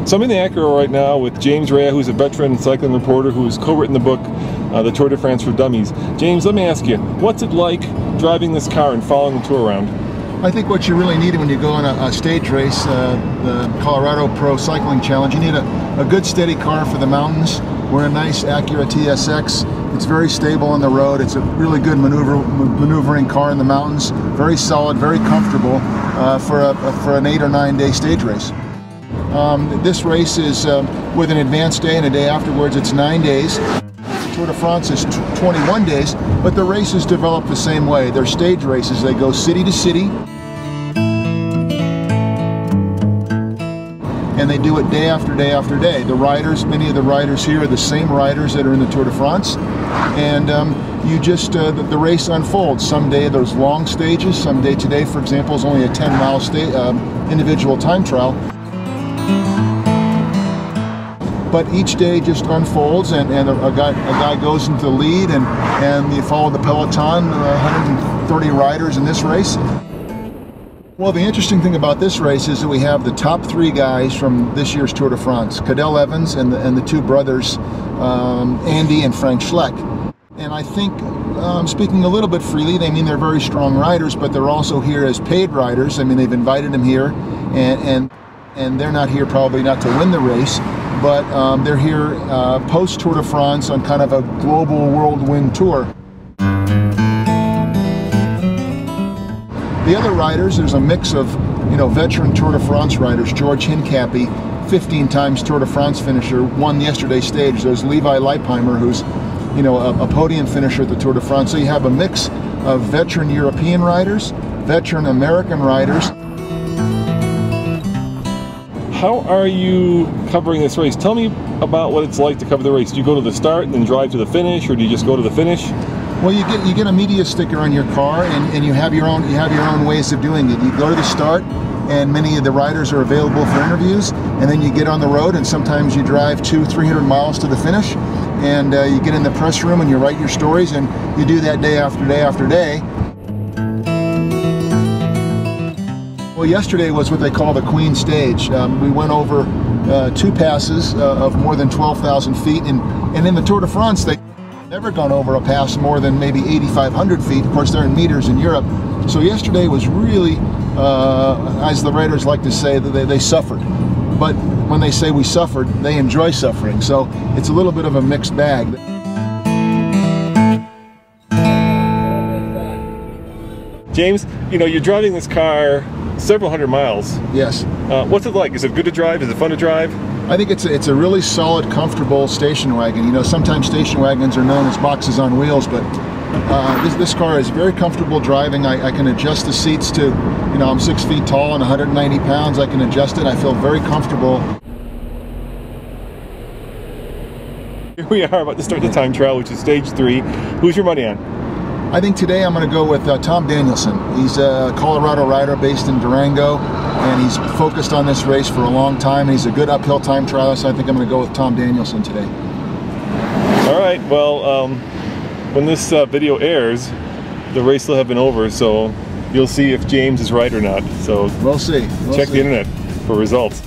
So I'm in the Acura right now with James Raia, who's a veteran cycling reporter who has co-written the book, The Tour de France for Dummies. James, let me ask you, what's it like driving this car and following the tour around? I think what you really need when you go on a stage race, the Colorado Pro Cycling Challenge, you need a good steady car for the mountains. We're a nice Acura TSX. It's very stable on the road. It's a really good maneuvering car in the mountains. Very solid, very comfortable for an 8 or 9 day stage race. This race is with an advanced day and a day afterwards. It's 9 days. Tour de France is 21 days, but the races develop the same way. They're stage races. They go city to city, and they do it day after day after day. The riders, many of the riders here are the same riders that are in the Tour de France, and the race unfolds. Some day there's long stages. Some day, today for example, is only a 10-mile individual time trial. But each day just unfolds, and a guy goes into the lead, and you follow the peloton, 130 riders in this race. Well, the interesting thing about this race is that we have the top 3 guys from this year's Tour de France, Cadel Evans and the 2 brothers, Andy and Frank Schleck. And I think, speaking a little bit freely, they're very strong riders, but they're also here as paid riders. I mean, they've invited them here, and they're not here probably not to win the race, but they're here post Tour de France on kind of a global whirlwind tour. The other riders, there's a mix of veteran Tour de France riders. George Hincapie, 15 times Tour de France finisher, won yesterday's stage. There's Levi Leipheimer, who's a podium finisher at the Tour de France. So you have a mix of veteran European riders, veteran American riders. How are you covering this race? Tell me about what it's like to cover the race. Do you go to the start and then drive to the finish, or do you just go to the finish? Well, you get a media sticker on your car, and you have your own ways of doing it. You go to the start, and many of the riders are available for interviews, and then you get on the road, and sometimes you drive 200-300 miles to the finish, and you get in the press room and you write your stories, and you do that day after day after day. Well, yesterday was what they call the Queen Stage. We went over 2 passes of more than 12,000 feet, and in the Tour de France, they've never gone over a pass more than maybe 8,500 feet. Of course, they're in meters in Europe. So yesterday was really, as the riders like to say, they suffered. But when they say we suffered, they enjoy suffering. So it's a little bit of a mixed bag. James, you're driving this car several hundred miles. Yes. What's it like? Is it good to drive? Is it fun to drive? I think it's a really solid, comfortable station wagon. Sometimes station wagons are known as boxes on wheels, but this car is very comfortable driving. I can adjust the seats to, I'm 6 feet tall and 190 pounds. I can adjust it. I feel very comfortable. Here we are about to start the time trial, which is stage 3. Who's your money on? I think today I'm going to go with Tom Danielson. He's a Colorado rider based in Durango, and he's focused on this race for a long time, and he's a good uphill time trialist. So I think I'm going to go with Tom Danielson today. All right, well, when this video airs, the race will have been over, so you'll see if James is right or not. So we'll see. Check the internet for results.